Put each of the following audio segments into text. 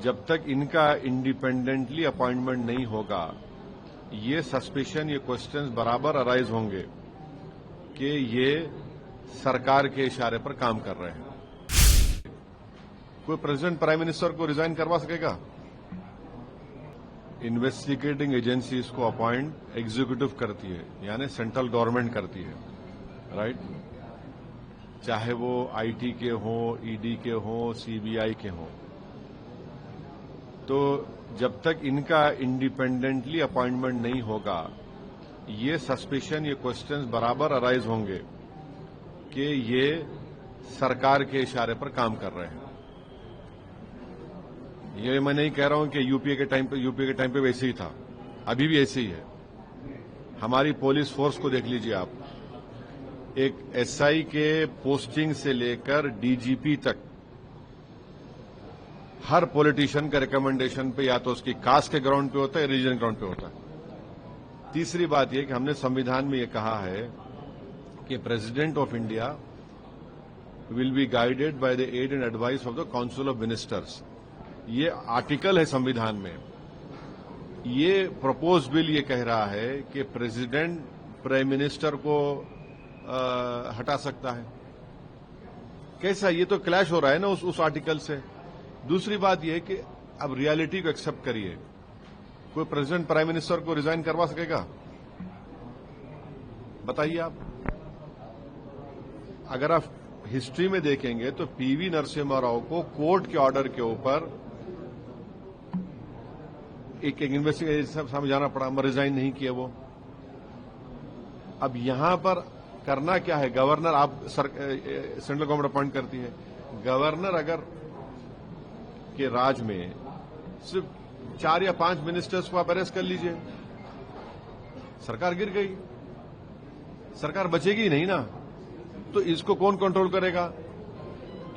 जब तक इनका इंडिपेंडेंटली अपॉइंटमेंट नहीं होगा, ये सस्पिशन, ये क्वेश्चंस बराबर अराइज होंगे कि ये सरकार के इशारे पर काम कर रहे हैं। कोई प्रेसिडेंट प्राइम मिनिस्टर को रिजाइन करवा सकेगा? इन्वेस्टिगेटिंग एजेंसीज को अपॉइंट एग्जीक्यूटिव करती है, यानी सेंट्रल गवर्नमेंट करती है, राइट? चाहे वो आईटी के हों, ईडी के हों, सीबीआई के हों। तो जब तक इनका इंडिपेंडेंटली अपॉइंटमेंट नहीं होगा, ये सस्पिशन, ये क्वेश्चंस बराबर अराइज होंगे कि ये सरकार के इशारे पर काम कर रहे हैं। ये मैं नहीं कह रहा हूं कि यूपीए के टाइम पे वैसे ही था, अभी भी ऐसे ही है। हमारी पुलिस फोर्स को देख लीजिए आप, एक एसआई के पोस्टिंग से लेकर डीजीपी तक हर पॉलिटिशियन का रिकमेंडेशन पे या तो उसकी कास्ट के ग्राउंड पे होता है, रिलीजन ग्राउंड पे होता है। तीसरी बात यह कि हमने संविधान में यह कहा है कि president of India will be guided by the aid and advice of the council of ministers. ये आर्टिकल है संविधान में। ये प्रपोज बिल ये कह रहा है कि प्रेसिडेंट प्राइम मिनिस्टर को हटा सकता है। कैसा? ये तो क्लैश हो रहा है ना उस आर्टिकल से। दूसरी बात यह कि अब रियलिटी को एक्सेप्ट करिए, कोई प्रेसिडेंट प्राइम मिनिस्टर को रिजाइन करवा सकेगा? बताइए आप। अगर आप हिस्ट्री में देखेंगे तो पीवी नरसिम्हा राव को कोर्ट के ऑर्डर के ऊपर एक इन्वेस्टिगेशन सामने जाना पड़ा, रिजाइन नहीं किया वो। अब यहां पर करना क्या है? गवर्नर, आप सेंट्रल गवर्नमेंट अपॉइंट करती है। गवर्नर अगर के राज में सिर्फ 4 या 5 मिनिस्टर्स को आप अरेस्ट कर लीजिए, सरकार गिर गई, सरकार बचेगी नहीं ना। तो इसको कौन कंट्रोल करेगा?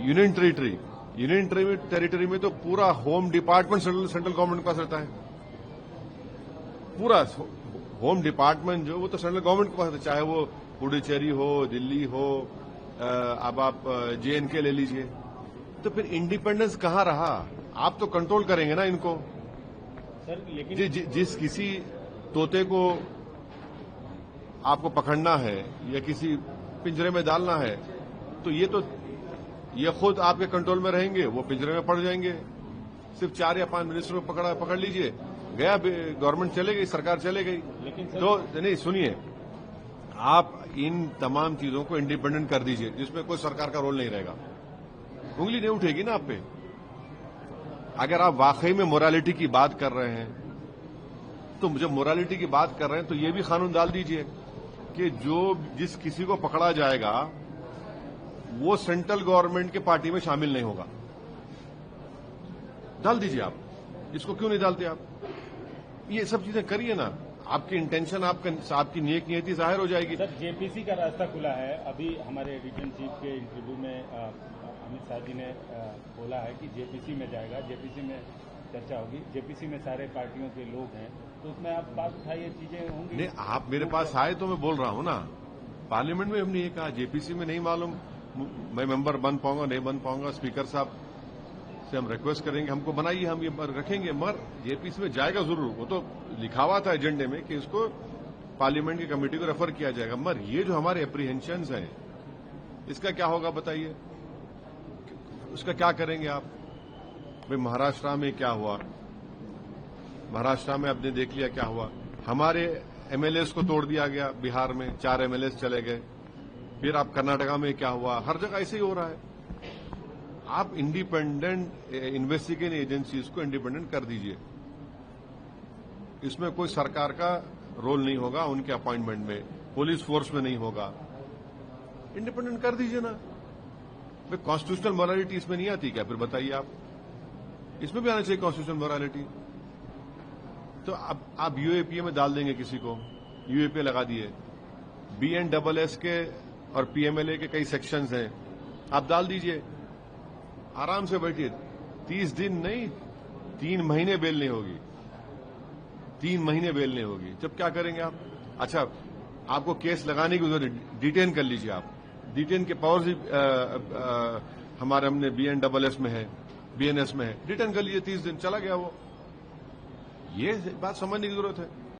यूनियन टेरिटरी में तो पूरा होम डिपार्टमेंट सेंट्रल गवर्नमेंट के पास रहता है। पूरा होम डिपार्टमेंट जो वो तो सेंट्रल गवर्नमेंट के पास रहता है, चाहे वो पुडुचेरी हो, दिल्ली हो, अब आप जेएनके ले लीजिए। तो फिर इंडिपेंडेंस कहां रहा? आप तो कंट्रोल करेंगे ना इनको। सर लेकिन जिस किसी तोते को आपको पकड़ना है या किसी पिंजरे में डालना है, तो ये खुद आपके कंट्रोल में रहेंगे, वो पिंजरे में पड़ जाएंगे। सिर्फ 4 या 5 मिनिस्टर को पकड़ लीजिए, गया, गवर्नमेंट चले गई, सरकार चले गई। तो नहीं, सुनिए, आप इन तमाम चीजों को इंडिपेंडेंट कर दीजिए, जिसमें कोई सरकार का रोल नहीं रहेगा। उंगली नहीं उठेगी ना आप पे। अगर आप वाकई में मोरालिटी की बात कर रहे हैं, तो जब मोरालिटी की बात कर रहे हैं तो ये भी कानून डाल दीजिए कि जिस किसी को पकड़ा जाएगा वो सेंट्रल गवर्नमेंट के पार्टी में शामिल नहीं होगा। डाल दीजिए आप। इसको क्यों नहीं डालते आप? ये सब चीजें करिए ना। आपकी इंटेंशन, आपकी नेक नियति जाहिर हो जाएगी। सर, जेपीसी का रास्ता खुला है। अभी हमारे एडिटर चीफ के इंटरव्यू में अमित शाह जी ने बोला है कि जेपीसी में जाएगा, जेपीसी में चर्चा होगी, जेपीसी में सारे पार्टियों के लोग हैं, तो उसमें आप बात उठाइए, चीजें होंगी। नहीं, आप मेरे पास आए तो मैं बोल रहा हूं ना। पार्लियामेंट में हमने ये कहा, जेपीसी में नहीं मालूम मैं मेंबर बन पाऊंगा नहीं बन पाऊंगा। स्पीकर साहब से हम रिक्वेस्ट करेंगे, हमको बनाइए, हम ये रखेंगे। मगर जेपीसी में जाएगा जरूर। वो तो लिखा हुआ था एजेंडे में कि इसको पार्लियामेंट की कमेटी को रेफर किया जाएगा। मगर ये जो हमारे एप्रीहेंशंस हैं, इसका क्या होगा बताइए? उसका क्या करेंगे आप? भाई महाराष्ट्र में क्या हुआ? महाराष्ट्र में आपने देख लिया क्या हुआ। हमारे एमएलएस को तोड़ दिया गया। बिहार में 4 एमएलएस चले गए। फिर आप कर्नाटका में क्या हुआ? हर जगह ऐसे ही हो रहा है। आप इंडिपेंडेंट इन्वेस्टिगेटिंग एजेंसीज को इंडिपेंडेंट कर दीजिए। इसमें कोई सरकार का रोल नहीं होगा, उनके अपॉइंटमेंट में पुलिस फोर्स में नहीं होगा। इंडिपेंडेंट कर दीजिए ना। भाई कॉन्स्टिट्यूशनल मोरालिटी इसमें नहीं आती क्या? फिर बताइए आप। इसमें भी आना चाहिए कॉन्स्टिट्यूशनल मोरालिटी। तो अब आप यूएपीए में डाल देंगे किसी को, यूएपीए लगा दिए। बीएनडबलएस के और पीएमएलए के कई सेक्शंस हैं, आप डाल दीजिए। आराम से बैठिए। 30 दिन नहीं, 3 महीने बेल नहीं होगी। 3 महीने बेल नहीं होगी। जब क्या करेंगे आप? अच्छा, आपको केस लगाने की जरूरत, डिटेन कर लीजिए आप। डिटेन के पावर्स हमने बीएनडबलएस में है। बीएनएस में है, डिटेन कर लीजिए 30 दिन, चला गया वो। ये बात समझने की जरूरत है।